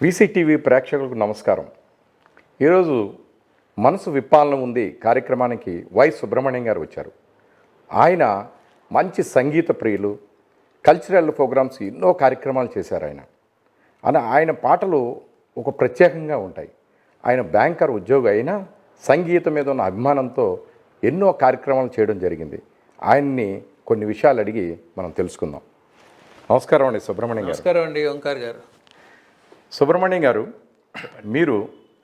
వీసీటీవీ ప్రేక్షకులకు నమస్కారం. ఈరోజు మనసు విప్పాలన ఉంది కార్యక్రమానికి వై సుబ్రహ్మణ్యం గారు వచ్చారు. ఆయన మంచి సంగీత ప్రియులు, కల్చరల్ ప్రోగ్రామ్స్ ఎన్నో కార్యక్రమాలు చేశారు. ఆయన పాటలు ఒక ప్రత్యేకంగా ఉంటాయి. ఆయన బ్యాంకర్ ఉద్యోగి అయినా సంగీతం మీద ఉన్న అభిమానంతో ఎన్నో కార్యక్రమాలు చేయడం జరిగింది. ఆయన్ని కొన్ని విషయాలు అడిగి మనం తెలుసుకుందాం. నమస్కారం అండి సుబ్రహ్మణ్యం గారు. నమస్కారం అండి ఓంకార్ గారు. సుబ్రహ్మణ్యం గారు, మీరు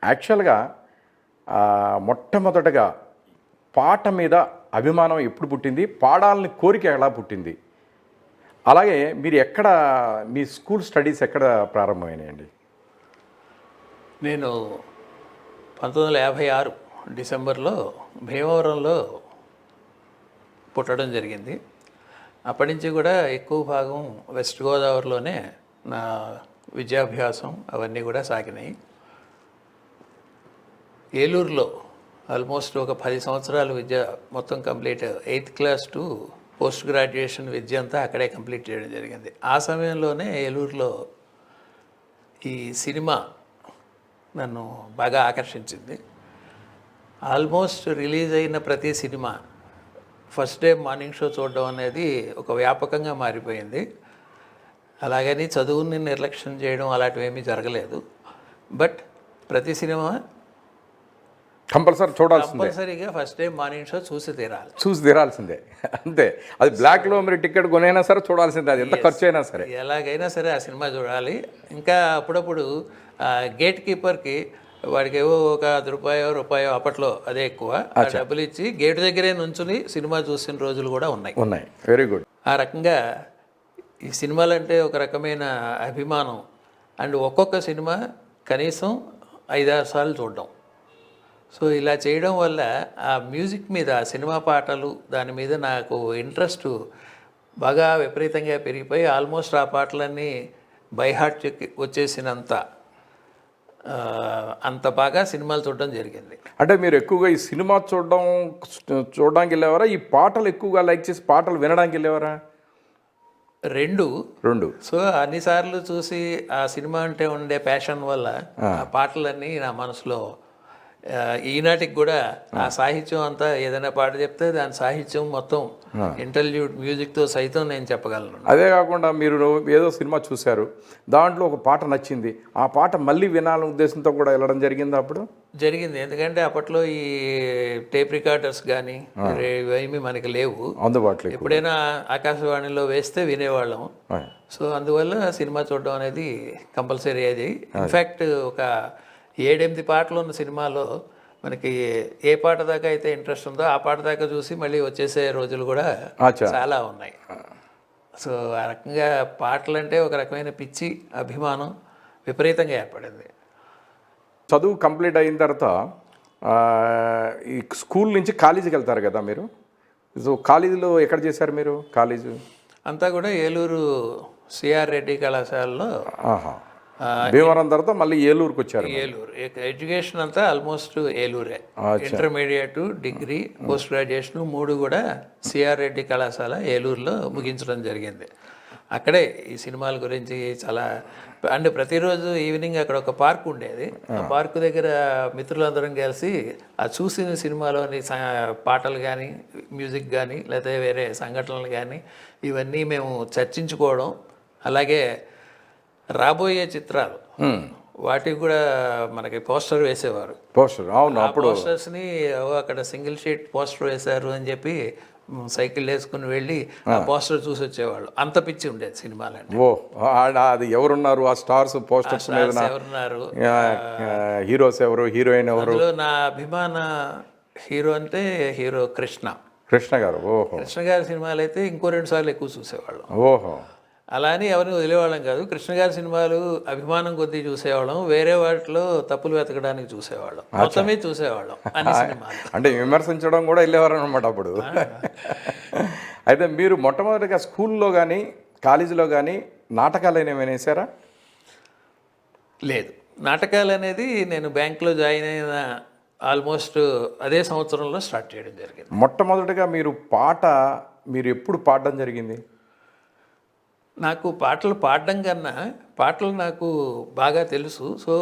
యాక్చువల్గా మొట్టమొదటగా పాట మీద అభిమానం ఎప్పుడు పుట్టింది, పాడాలని కోరిక ఎలా పుట్టింది, అలాగే మీరు ఎక్కడ మీ స్కూల్ స్టడీస్ ఎక్కడ ప్రారంభమైనాయండి? నేను 1956 డిసెంబర్లో భీమవరంలో పుట్టడం జరిగింది. అప్పటి నుంచి కూడా ఎక్కువ భాగం వెస్ట్ గోదావరిలోనే నా విద్యాభ్యాసం అవన్నీ కూడా సాగినాయి. ఏలూరులో ఆల్మోస్ట్ ఒక 10 సంవత్సరాల విద్య మొత్తం complete 8th class to post graduation విద్య అంతా అక్కడే కంప్లీట్ చేయడం జరిగింది. ఆ సమయంలోనే ఏలూరులో ఈ సినిమా నన్ను బాగా ఆకర్షించింది. ఆల్మోస్ట్ రిలీజ్ అయిన ప్రతి cinema first day morning show చూడడం అనేది ఒక వ్యాపకంగా మారిపోయింది. అలాగని చదువుని నిర్లక్ష్యం చేయడం అలాంటివి ఏమీ జరగలేదు. బట్ ప్రతి సినిమా కంపల్సరీగా ఫస్ట్ డే మార్నింగ్ షో చూసి తీరాల్సిందే. అంతే, అది బ్లాక్లో మీరు టికెట్ కొనైనా సరే చూడాల్సిందే, అది ఎంత ఖర్చు అయినా సరే, ఎలాగైనా సరే ఆ సినిమా చూడాలి. ఇంకా అప్పుడప్పుడు గేట్ కీపర్కి వాడికి ఏవో ఒక రూపాయో అప్పట్లో అదే ఎక్కువ డబ్బులు ఇచ్చి గేటు దగ్గరే నుంచుని సినిమా చూసిన రోజులు కూడా ఉన్నాయి. Very good. ఆ రకంగా ఈ సినిమాలంటే ఒక రకమైన అభిమానం. అండ్ ఒక్కొక్క సినిమా కనీసం 5-6 సార్లు చూడడం. సో ఇలా చేయడం వల్ల ఆ మ్యూజిక్ మీద, ఆ సినిమా పాటలు దాని మీద నాకు ఇంట్రెస్ట్ బాగా విపరీతంగా పెరిగిపోయి ఆల్మోస్ట్ ఆ పాటలన్నీ బైహార్ట్ వచ్చేసినంత అంత బాగా సినిమాలు చూడడం జరిగింది. అంటే మీరు ఎక్కువగా ఈ సినిమా చూడడానికి వెళ్ళేవారా, ఈ పాటలు ఎక్కువగా లైక్ చేసి పాటలు వినడానికి వెళ్ళేవారా? రెండు. సో అన్నిసార్లు చూసి ఆ సినిమా అంటే ఉండే ప్యాషన్ వల్ల ఆ పాటలన్నీ నా మనసులో ఈనాటికి కూడా ఆ సాహిత్యం అంతా, ఏదైనా పాట చెప్తే దాని సాహిత్యం మొత్తం ఇంటర్ల్యూడ్ మ్యూజిక్తో సైతం నేను చెప్పగలను. అదే కాకుండా మీరు ఏదో సినిమా చూశారు, దాంట్లో ఒక పాట నచ్చింది, ఆ పాట మళ్ళీ వినాలనే ఉద్దేశంతో కూడా వెళ్ళడం జరిగింది? అప్పుడు జరిగింది. ఎందుకంటే అప్పట్లో ఈ టేప్ రికార్డర్స్ కానీ ఇవేమీ మనకి లేవు అందుబాటులో. ఎప్పుడైనా ఆకాశవాణిలో వేస్తే వినేవాళ్ళం. సో అందువల్ల సినిమా చూడడం అనేది కంపల్సరీ. అది ఇన్ఫ్యాక్ట్ ఒక 7-8 పాటలు ఉన్న సినిమాలో మనకి ఏ పాట దాకా అయితే ఇంట్రెస్ట్ ఉందో ఆ పాట దాకా చూసి మళ్ళీ వచ్చేసే రోజులు కూడా చాలా ఉన్నాయి. సో ఆ రకంగా పాటలంటే ఒక రకమైన పిచ్చి, అభిమానం విపరీతంగా ఏర్పడింది. చదువు కంప్లీట్ అయిన తర్వాత ఈ స్కూల్ నుంచి కాలేజీకి వెళ్తారు కదా మీరు. సో కాలేజీలో ఎక్కడ చేశారు మీరు? కాలేజీ అంతా కూడా ఏలూరు సిఆర్ రెడ్డి కళాశాలలో. భీమవరం తర్వాత మళ్ళీ ఏలూరుకి వచ్చారు. ఏలూరు ఎడ్యుకేషన్ అంతా ఆల్మోస్ట్ ఏలూరే. ఇంటర్మీడియట్, డిగ్రీ, పోస్ట్ గ్రాడ్యుయేషన్ 3 కూడా సిఆర్ రెడ్డి కళాశాల ఏలూరులో ముగించడం జరిగింది. అక్కడే ఈ సినిమాల గురించి చాలా. అండ్ ప్రతిరోజు ఈవినింగ్ అక్కడ ఒక పార్క్ ఉండేది. ఆ పార్క్ దగ్గర మిత్రులందరం కలిసి ఆ చూసిన సినిమాలోని పాటలు కానీ, మ్యూజిక్ కానీ, లేకపోతే వేరే సంఘటనలు కానీ ఇవన్నీ మేము చర్చించుకోవడం, అలాగే రాబోయే చిత్రాలు వాటికి కూడా మనకి పోస్టర్ వేసేవారు. పోస్టర్స్ని అక్కడ సింగిల్ షీట్ పోస్టర్ వేశారు అని చెప్పి సైకిల్ వేసుకుని వెళ్ళి ఆ పోస్టర్ చూసి వచ్చేవాళ్ళు. అంత పిచ్చి ఉండేది సినిమాలంటే. అది ఎవరున్నారు ఆ స్టార్స్ పోస్టర్స్ ఎవరున్నారు, హీరోస్ ఎవరు, హీరోయిన్ ఎవరు? నా అభిమాన హీరో అంటే హీరో కృష్ణ గారు. కృష్ణ గారి సినిమాలు అయితే ఇంకో 2 సార్లు ఎక్కువ చూసేవాళ్ళం. అలా అని ఎవరిని వదిలేవాళ్ళం కాదు. కృష్ణ గారి సినిమాలు అభిమానం కొద్దీ చూసేవాళ్ళం, వేరే వాటిలో తప్పులు వెతకడానికి చూసేవాళ్ళం, మొత్తమే చూసేవాళ్ళం అన్ని సినిమాలు. అంటే విమర్శించడం కూడా వెళ్ళేవారు అనమాట అప్పుడు. అయితే మీరు మొట్టమొదటిగా స్కూల్లో కానీ కాలేజీలో కానీ నాటకాలు ఏమైనా వేసారా? లేదు, నాటకాలు అనేది నేను బ్యాంకులో జాయిన్ అయిన ఆల్మోస్ట్ అదే సంవత్సరంలో స్టార్ట్ చేయడం జరిగింది. మొట్టమొదటిగా మీరు ఎప్పుడు పాడడం జరిగింది? నాకు పాటలు పాడడం కన్నా పాటలు నాకు బాగా తెలుసు. సో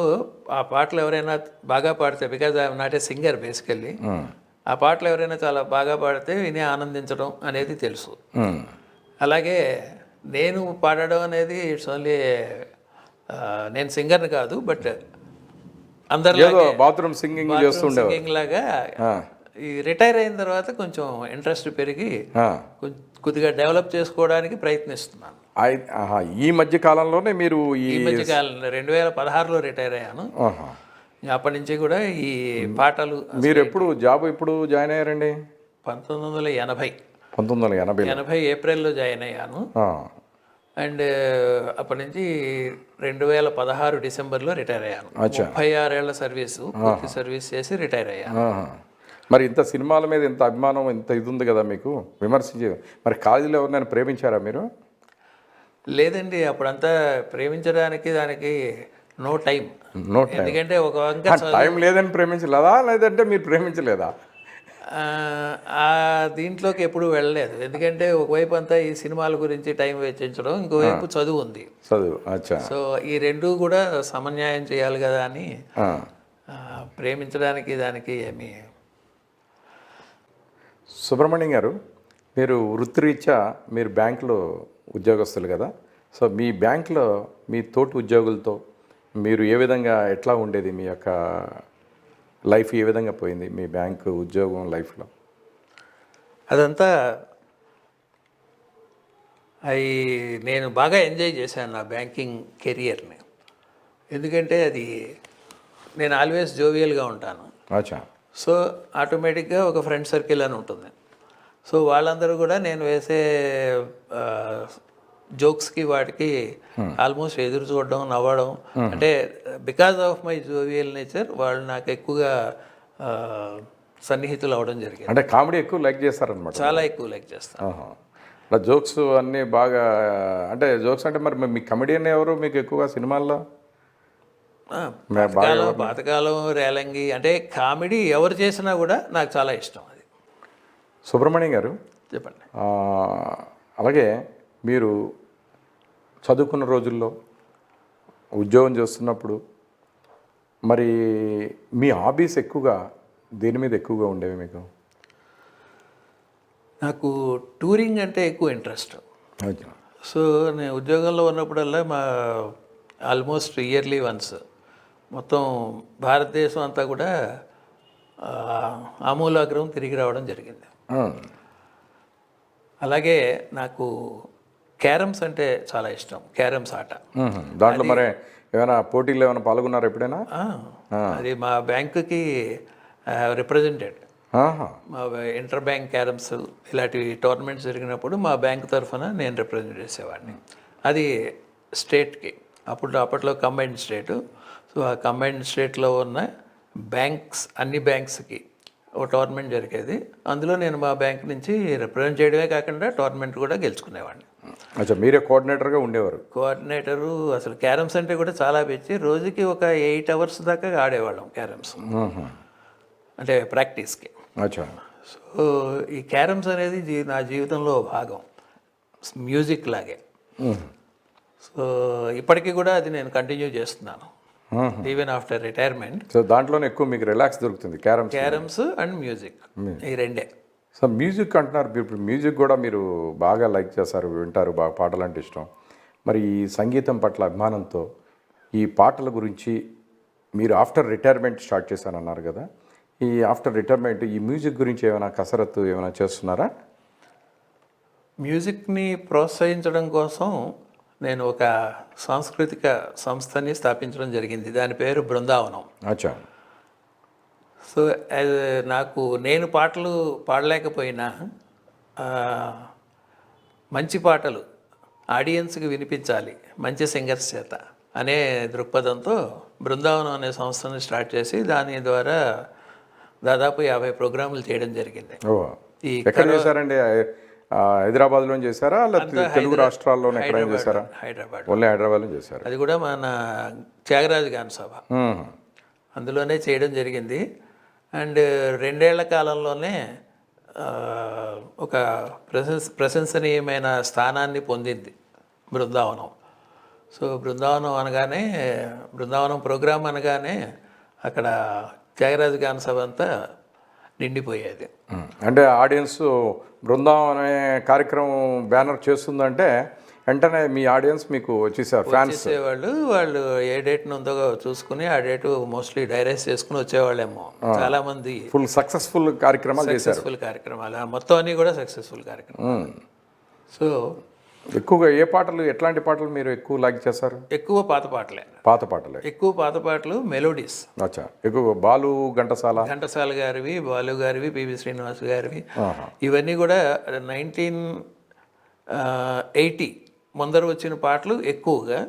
ఆ పాటలు ఎవరైనా బాగా పాడితే, because I'm not a singer basically, ఆ పాటలు ఎవరైనా చాలా బాగా పాడితే విని ఆనందించడం అనేది తెలుసు. అలాగే నేను పాడడం అనేది ఇట్స్ ఓన్లీ, నేను సింగర్ని కాదు, బట్ అందరిలాగే బాత్రూమ్ సింగింగ్ చేస్తుండేవారు. సింగింగ్ లాగా ఈ రిటైర్ అయిన తర్వాత కొంచెం ఇంట్రెస్ట్ పెరిగి కొద్దిగా డెవలప్ చేసుకోవడానికి ప్రయత్నిస్తున్నాను. ఈ మధ్య కాలంలోనే మీరు ఈ మధ్య కాలంలో 2016లో రిటైర్ అయ్యాను. అప్పటి నుంచి కూడా ఈ పాటలు. మీరు ఎప్పుడు జాయిన్ అయ్యారండి? 1980 ఏప్రిల్లో జాయిన్ అయ్యాను. అండ్ అప్పటి నుంచి 2016 డిసెంబర్లో రిటైర్ అయ్యాను. 36 ఏళ్ల సర్వీసు, పూర్తి సర్వీస్ చేసి రిటైర్ అయ్యాను. మరి ఇంత సినిమాల మీద ఇంత అభిమానం, ఇంత ఇది ఉంది కదా మీకు, విమర్శించే మరి కాలేజీలో ఎవరినైనా ప్రేమించారా మీరు? లేదండి, అప్పుడంతా ప్రేమించడానికి దానికి నో టైం. ఎందుకంటే ఒక టైం లేదని ప్రేమించలేదా, లేదంటే మీరు ప్రేమించలేదా? దీంట్లోకి ఎప్పుడు వెళ్ళలేదు. ఎందుకంటే ఒకవైపు అంతా ఈ సినిమాల గురించి టైం వెచ్చించడం, ఇంకోవైపు చదువు ఉంది. సో ఈ రెండూ కూడా సమన్యాయం చేయాలి కదా అని ప్రేమించడానికి దానికి ఏమి. సుబ్రహ్మణ్యం గారు, మీరు వృత్తిరీత్యా మీరు బ్యాంకులో ఉద్యోగస్తులు కదా. సో మీ బ్యాంకులో మీ తోటి ఉద్యోగులతో మీరు ఏ విధంగా ఎట్లా ఉండేది? మీ యొక్క లైఫ్ ఏ విధంగా పోయింది మీ బ్యాంకు ఉద్యోగం లైఫ్లో? అదంతా నేను బాగా ఎంజాయ్ చేశాను నా బ్యాంకింగ్ కెరియర్ని. ఎందుకంటే నేను ఆల్వేస్ జోవియల్గా ఉంటాను. సో ఆటోమేటిక్గా ఒక ఫ్రెండ్ సర్కిల్ అని ఉంటుంది. సో వాళ్ళందరూ కూడా నేను వేసే జోక్స్కి వాటికి ఆల్మోస్ట్ ఎదురు చూడడం, నవ్వడం. అంటే because of my jovial nature వాళ్ళు నాకు ఎక్కువగా సన్నిహితులు అవ్వడం జరిగింది. అంటే కామెడీ ఎక్కువ లైక్ చేస్తారనమాట? చాలా ఎక్కువ లైక్ చేస్తాను. జోక్స్ అన్నీ బాగా, అంటే జోక్స్ అంటే మరి మీ కమెడియన్ ఎవరు మీకు ఎక్కువగా సినిమాల్లో? పాతకాలం రేలంగి, అంటే కామెడీ ఎవరు చేసినా కూడా నాకు చాలా ఇష్టం. అది. సుబ్రహ్మణ్యం గారు చెప్పండి. అలాగే మీరు చదువుకున్న రోజుల్లో, ఉద్యోగం చేస్తున్నప్పుడు మరి మీ హాబీస్ ఎక్కువగా దేని మీద ఎక్కువగా ఉండేవి మీకు? నాకు టూరింగ్ అంటే ఎక్కువ ఇంట్రెస్ట్. సో నేను ఉద్యోగంలో ఉన్నప్పుడల్లా ఆల్మోస్ట్ ఇయర్లీ వన్స్ మొత్తం భారతదేశం అంతా కూడా ఆమూలాగ్రం తిరిగి రావడం జరిగింది. అలాగే నాకు క్యారమ్స్ అంటే చాలా ఇష్టం. క్యారమ్స్ ఆట. దాంట్లో మరి ఏమైనా పోటీల్లో ఏమైనా పాల్గొన్నారా ఎప్పుడైనా? అది మా బ్యాంకుకి రిప్రజెంటెడ్. మా ఇంటర్ బ్యాంక్ క్యారమ్స్ ఇలాంటి టోర్నమెంట్స్ జరిగినప్పుడు మా బ్యాంక్ తరఫున నేను రిప్రజెంట్ చేసేవాడిని. అది స్టేట్కి, అప్పట్లో కంబైన్డ్ స్టేటు. సో ఆ కంబైన్డ్ స్టేట్లో ఉన్న బ్యాంక్స్, అన్ని బ్యాంక్స్కి ఒక టోర్నమెంట్ జరిగేది. అందులో నేను మా బ్యాంక్ నుంచి రిప్రజెంట్ చేయడమే కాకుండా టోర్నమెంట్ కూడా గెలుచుకునేవాడిని. మీరే కోఆర్డినేటర్గా ఉండేవారు? కోఆర్డినేటరు. అసలు క్యారమ్స్ అంటే కూడా చాలా పిచ్చి. రోజుకి ఒక 8 hours దాకా ఆడేవాళ్ళం క్యారమ్స్, అంటే ప్రాక్టీస్కి. సో ఈ క్యారమ్స్ అనేది నా జీవితంలో భాగం, మ్యూజిక్ లాగే. సో ఇప్పటికీ కూడా అది నేను కంటిన్యూ చేస్తున్నాను, ఈవెన్ ఆఫ్టర్ రిటైర్మెంట్. సో దాంట్లోనే ఎక్కువ మీకు రిలాక్స్ దొరుకుతుంది? క్యారమ్స్ అండ్ మ్యూజిక్, ఈ రెండే. సో మ్యూజిక్ అంటున్నారు, ఇప్పుడు మ్యూజిక్ కూడా మీరు బాగా లైక్ చేస్తారు, వింటారు, బాగా పాటలు అంటే ఇష్టం. మరి ఈ సంగీతం పట్ల అభిమానంతో ఈ పాటల గురించి మీరు ఆఫ్టర్ రిటైర్మెంట్ స్టార్ట్ చేశానన్నారు కదా, ఈ ఆఫ్టర్ రిటైర్మెంట్ ఈ మ్యూజిక్ గురించి ఏమైనా కసరత్తు ఏమైనా చేస్తున్నారా? మ్యూజిక్ని ప్రోత్సహించడం కోసం నేను ఒక సాంస్కృతిక సంస్థని స్థాపించడం జరిగింది. దాని పేరు బృందావనం. సో నేను పాటలు పాడలేకపోయినా మంచి పాటలు ఆడియన్స్కి వినిపించాలి మంచి సింగర్స్ చేత అనే దృక్పథంతో బృందావనం అనే సంస్థను స్టార్ట్ చేసి దాని ద్వారా దాదాపు 50 ప్రోగ్రాములు చేయడం జరిగింది. ఎక్కడ చేశారండి? హైదరాబాద్లో చేశారా, లేకపోతే తెలుగు రాష్ట్రాల్లో ఎక్కడైనా చేశారా? హైదరాబాద్. ఓన్లీ హైదరాబాద్లో చేశారు. అది కూడా మన త్యాగరాజు గాన సభ, అందులోనే చేయడం జరిగింది. అండ్ 2 ఏళ్ల కాలంలోనే ఒక ప్రశంసనీయమైన స్థానాన్ని పొందింది బృందావనం. సో బృందావనం ప్రోగ్రాం అనగానే అక్కడ త్యాగరాజ గాన సభ అంతా నిండిపోయేది. అంటే ఆడియన్స్ బృందావనం అనే కార్యక్రమం బ్యానర్ చేస్తుందంటే వెంటనే మీ ఆడియన్స్ మీకు వచ్చేసారు, ఫ్యాన్స్ వచ్చేవాళ్ళు. వాళ్ళు ఏ డేట్ ఉందో చూసుకుని ఆ డేటు మోస్ట్లీ డైరైజ్ చేసుకుని వచ్చేవాళ్ళేమో. చాలా మంది ఫుల్ సక్సెస్ఫుల్ కార్యక్రమాలు చేశారు. సక్సెస్ఫుల్ కార్యక్రమాలు మొత్తం అన్నీ కూడా సక్సెస్ఫుల్ కార్యక్రమం. సో ఎక్కువగా ఏ పాటలు, ఎట్లాంటి పాటలు మీరు ఎక్కువ లైక్ చేస్తారు? ఎక్కువ పాత పాటలే. పాత పాటలే ఎక్కువ పాత పాటలు, మెలోడీస్. అచ్చా, ఎక్కువ బాలు ఘంటసాల గారివి, బాలు గారివి, పివి శ్రీనివాస్ గారివి. ఇవన్నీ కూడా 1980 ముందర వచ్చిన పాటలు ఎక్కువగా.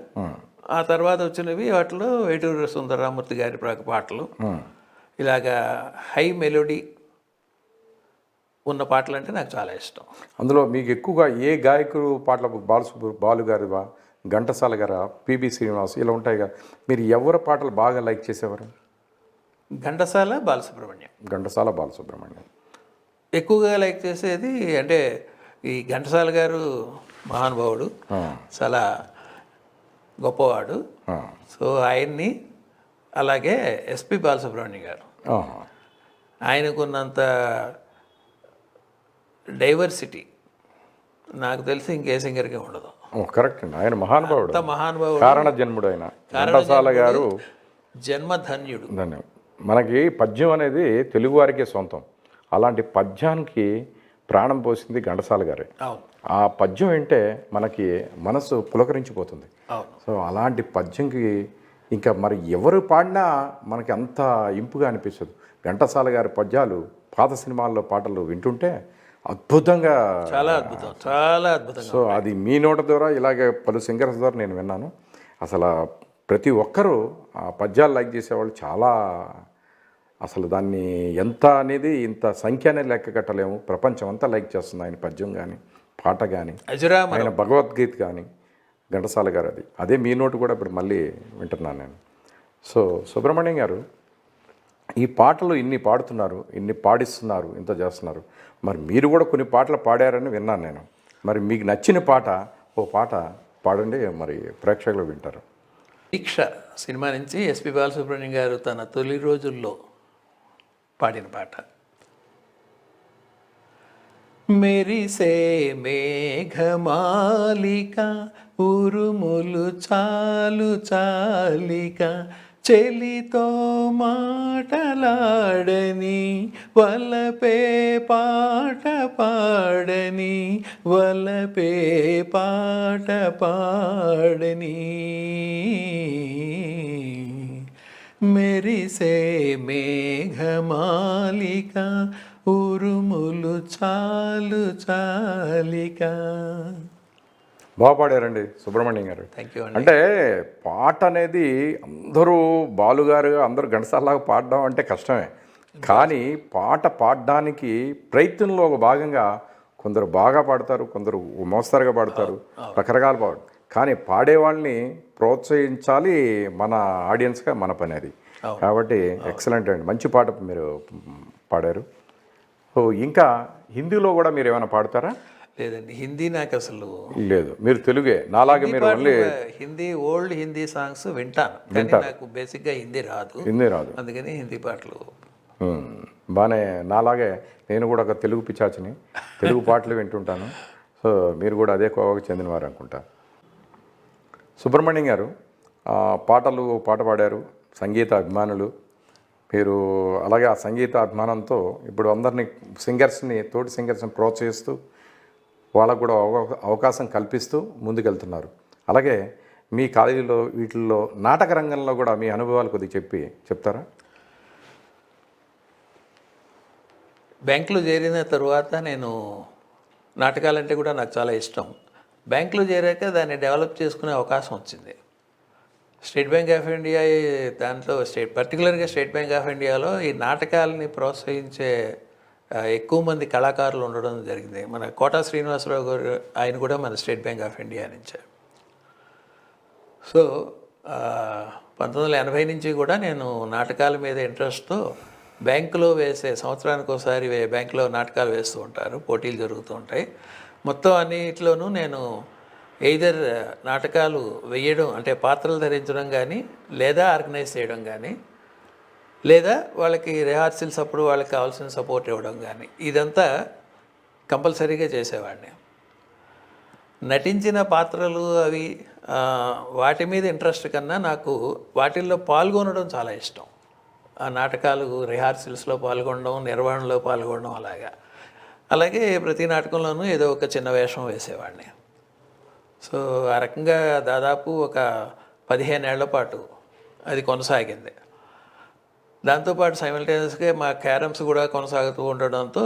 ఆ తర్వాత వచ్చినవి వాటిలో వేటూరి సుందరరామూర్తి గారి పాటలు, ఇలాగా హై మెలోడీ ఉన్న పాటలు అంటే నాకు చాలా ఇష్టం. అందులో మీకు ఎక్కువగా ఏ గాయకుడు పాటలు, బాలు గారివా, ఘంటసాల గారా, పిబి శ్రీనివాస్ ఇలా ఉంటాయి కదా, మీరు ఎవరి పాటలు బాగా లైక్ చేసేవారు? ఘంటసాల, బాలసుబ్రహ్మణ్యం ఎక్కువగా లైక్ చేసేది. అంటే ఈ ఘంటసాల గారు మహానుభావుడు, చాలా గొప్పవాడు. సో ఆయన్ని, అలాగే ఎస్పి బాలసుబ్రహ్మణ్యం గారు, ఆయనకున్నంత డైవర్సిటీ నాకు తెలిసి ఇంకే సింగర్కి ఉండదు. కరెక్ట్ అండి, ఆయన మహానుభావుడు, కారణ జన్ముడు ఆయన. ఘంటసాల గారు జన్మధన్యుడు. మనకి పద్యం అనేది తెలుగు వారికే సొంతం. అలాంటి పద్యానికి ప్రాణం పోసింది ఘంటసాల గారే. ఆ పద్యం వింటే మనకి మనసు పులకరించిపోతుంది. సో అలాంటి పద్యంకి ఇంకా మరి ఎవరు పాడినా మనకి అంత ఇంపుగా అనిపించదు. ఘంటసాల గారి పద్యాలు పాత సినిమాల్లో పాటలు వింటుంటే అద్భుతంగా, చాలా అద్భుతం. సో అది మీ నోట ద్వారా, ఇలాగే పలు సింగర్స్ ద్వారా నేను విన్నాను. అసలు ప్రతి ఒక్కరూ ఆ పద్యాలు లైక్ చేసేవాళ్ళు చాలా. అసలు దాన్ని ఎంత అనేది, ఇంత సంఖ్య అనేది లెక్క కట్టలేము. ప్రపంచం అంతా లైక్ చేస్తుంది ఆయన పద్యం కానీ, పాట కానీ, ఆయన భగవద్గీత కానీ. ఘంటసాల గారు అదే మీ నోటు కూడా ఇప్పుడు మళ్ళీ వింటున్నాను నేను. సో సుబ్రహ్మణ్యం గారు, ఈ పాటలు ఇన్ని పాడుతున్నారు, ఇన్ని పాడిస్తున్నారు, ఇంత చేస్తున్నారు. మరి మీరు కూడా కొన్ని పాటలు పాడారని విన్నాను నేను. మరి మీకు నచ్చిన పాట, ఓ పాట పాడండి, మరి ప్రేక్షకులు వింటారు. దీక్ష సినిమా నుంచి ఎస్పి బాలసుబ్రహ్మణ్యం గారు తన తొలి రోజుల్లో పాడిన పాట. మెరిసే మేఘమాలిక, ఉరుములు చాలు చాలిక, చెలితో మాటలాడని, వలపే పాట పాడని, వలపే పాట పాడని, మెరిసే మేఘమాలిక, ఉరుములు చాలు చాలిక. బాగా పాడారండి సుబ్రహ్మణ్యం గారు. Thank you. అంటే పాట అనేది అందరూ బాలుగారు, అందరూ ఘంటసాలలాగా పాడడం అంటే కష్టమే. కానీ పాట పాడడానికి ప్రయత్నంలో ఒక భాగంగా కొందరు బాగా పాడతారు, కొందరు మోస్తరుగా పాడతారు, రకరకాల పాడు. కానీ పాడేవాళ్ళని ప్రోత్సహించాలి మన ఆడియన్స్గా, మన పని అది. కాబట్టి ఎక్సలెంట్ అండి, మంచి పాట మీరు పాడారు. సో ఇంకా హిందీలో కూడా మీరు ఏమైనా పాడతారా? లేదండి, హిందీ నాకు అసలు లేదు. మీరు తెలుగే నాలాగే, మీరు only Hindi, old Hindi songs వింటాను. నాకు బేసిక్గా హిందీ రాదు, అందుకని హిందీ పాటలు బాగానే. నాలాగే నేను కూడా ఒక తెలుగు పిచాచిని, తెలుగు పాటలు వింటుంటాను. సో మీరు కూడా అదే కోవకు చెందినవారు అనుకుంటా. సుబ్రహ్మణ్యం గారు పాట పాడారు, సంగీత అభిమానులు మీరు. అలాగే ఆ సంగీత అభిమానంతో ఇప్పుడు అందరినీ తోటి సింగర్స్ని ప్రోత్సహిస్తూ వాళ్ళకు కూడా అవకాశం కల్పిస్తూ ముందుకెళ్తున్నారు. అలాగే మీ కాలేజీలో వీటిల్లో నాటక రంగంలో కూడా మీ అనుభవాలు కొద్దిగా చెప్తారా? బ్యాంకులో చేరిన తర్వాత నేను నాటకాలంటే కూడా నాకు చాలా ఇష్టం. బ్యాంకులో చేరాక దాన్ని డెవలప్ చేసుకునే అవకాశం వచ్చింది. స్టేట్ బ్యాంక్ ఆఫ్ ఇండియా, దాంట్లో పర్టికులర్గా స్టేట్ బ్యాంక్ ఆఫ్ ఇండియాలో ఈ నాటకాలని ప్రోత్సహించే ఎక్కువ మంది కళాకారులు ఉండడం జరిగింది. మన కోటా శ్రీనివాసరావు గారు, ఆయన కూడా మన స్టేట్ బ్యాంక్ ఆఫ్ ఇండియా నుంచే. సో 1980 నుంచి కూడా నేను నాటకాల మీద ఇంట్రెస్ట్తో బ్యాంకులో వేసే సంవత్సరానికి ఒకసారి బ్యాంకులో నాటకాలు వేస్తూ ఉంటారు, పోటీలు జరుగుతూ ఉంటాయి. మొత్తం అన్నిట్లోనూ నేను ఎయిదర్ నాటకాలు వేయడం అంటే పాత్రలు ధరించడం కానీ, లేదా ఆర్గనైజ్ చేయడం కానీ, లేదా వాళ్ళకి రిహార్సల్స్ అప్పుడు వాళ్ళకి కావాల్సిన సపోర్ట్ ఇవ్వడం కానీ, ఇదంతా కంపల్సరీగా చేసేవాడిని. నటించిన పాత్రలు అవి వాటి మీద ఇంట్రెస్ట్ కన్నా నాకు వాటిల్లో పాల్గొనడం చాలా ఇష్టం. ఆ నాటకాలు రిహార్సల్స్లో పాల్గొనడం, నిర్వహణలో పాల్గొనడం అలాగే ప్రతి నాటకంలోనూ ఏదో ఒక చిన్న వేషం వేసేవాడిని. సో ఆ రకంగా దాదాపు ఒక 15 ఏళ్ల పాటు అది కొనసాగింది. దాంతోపాటు సైమల్టేనియస్గా మా క్యారమ్స్ కూడా కొనసాగుతూ ఉండడంతో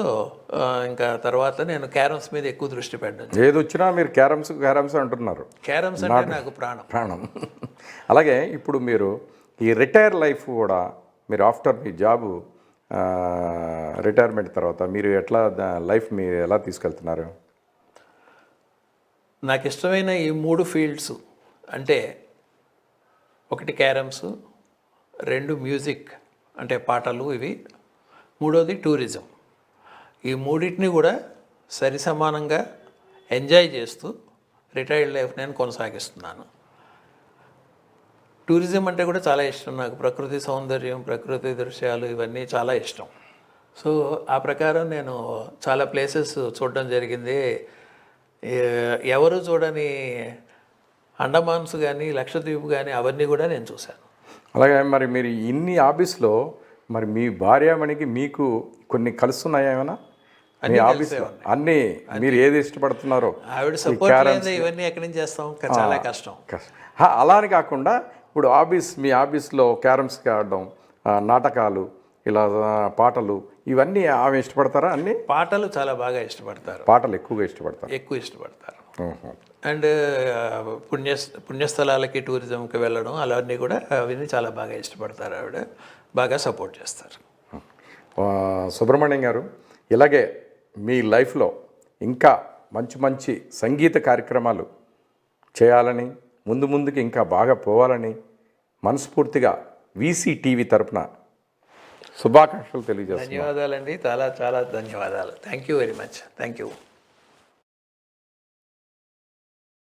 ఇంకా తర్వాత నేను క్యారమ్స్ మీద ఎక్కువ దృష్టి పెట్టాను. ఏది వచ్చినా మీరు క్యారమ్స్ అంటున్నారు. క్యారమ్స్ అంటే నాకు ప్రాణం. అలాగే ఇప్పుడు మీరు ఈ రిటైర్ లైఫ్ కూడా మీరు ఆఫ్టర్ మీ జాబు రిటైర్మెంట్ తర్వాత మీరు ఎట్లా లైఫ్ మీరు ఎలా తీసుకెళ్తున్నారు? నాకు ఇష్టమైన ఈ 3 ఫీల్డ్స్ అంటే, 1 క్యారమ్స్, 2 మ్యూజిక్ అంటే పాటలు ఇవి, 3వది టూరిజం. ఈ మూడింటిని కూడా సరిసమానంగా ఎంజాయ్ చేస్తూ రిటైర్డ్ లైఫ్ నేను కొనసాగిస్తున్నాను. టూరిజం అంటే కూడా చాలా ఇష్టం నాకు. ప్రకృతి సౌందర్యం, ప్రకృతి దృశ్యాలు ఇవన్నీ చాలా ఇష్టం. సో ఆ ప్రకారం నేను చాలా ప్లేసెస్ చూడడం జరిగింది. ఎవరు చూడని అండమాన్స్ కానీ, లక్షద్వీప్ కానీ అవన్నీ కూడా నేను చూశాను. అలాగే మరి మీరు ఇన్ని హాబీస్లో మరి మీ భార్యామణికి మీకు కొన్ని కలుస్తున్నాయా ఏమైనా? మీ హాబీస్లో అన్నీ మీరు ఏది ఇష్టపడుతున్నారో ఆవిడ సపోర్ట్ లేదు, ఇవన్నీ ఎక్కడి నుంచి చేస్తాం, చాలా కష్టం. అలా అని కాకుండా ఇప్పుడు మీ హాబీస్లో క్యారమ్స్ ఆడడం, నాటకాలు, ఇలా పాటలు ఇవన్నీ ఆమె ఇష్టపడతారా? అన్నీ పాటలు చాలా బాగా ఇష్టపడతారు. పాటలు ఎక్కువ ఇష్టపడతారు. అండ్ పుణ్యస్థలాలకి టూరిజంకి వెళ్ళడం అలాన్నీ కూడా అవన్నీ చాలా బాగా ఇష్టపడతారు. ఆవిడ బాగా సపోర్ట్ చేస్తారు. సుబ్రహ్మణ్యం గారు, ఇలాగే మీ లైఫ్లో ఇంకా మంచి సంగీత కార్యక్రమాలు చేయాలని, ముందుకి ఇంకా బాగా పోవాలని మనస్ఫూర్తిగా వీసీ టీవీ తరపున శుభాకాంక్షలు తెలియజేస్తున్నాను. ధన్యవాదాలండి, చాలా ధన్యవాదాలు. Thank you very much. Thank you.